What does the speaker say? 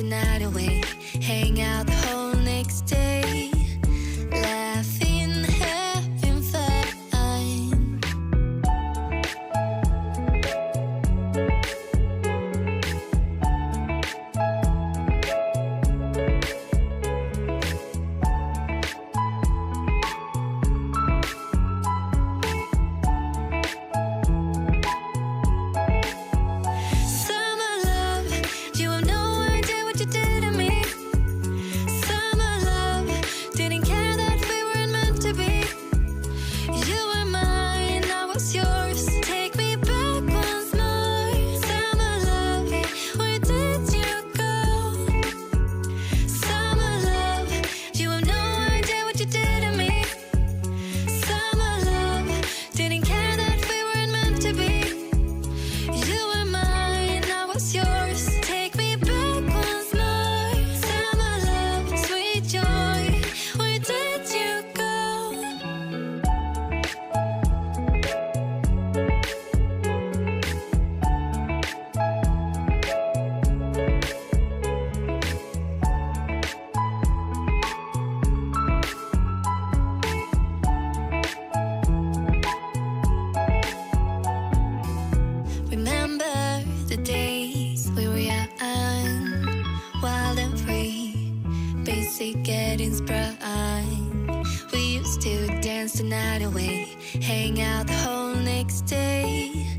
night away, hang out the whole next day, laughing, having fun. Summer love, you have no idea what you did to me. Summer love, didn't care that we weren't meant to be. You were mine, I was yours. Take me back once more. Summer love, where did you go? Summer love, you have no idea what you did to me. Summer love, didn't care that we weren't meant to be. You were mine, I was yours. Take me back once more. Summer love, sweet joy, where did you go? Remember the days we were young, wild and free, basic getting sprung. We used to dance the night away, hang out the whole next day,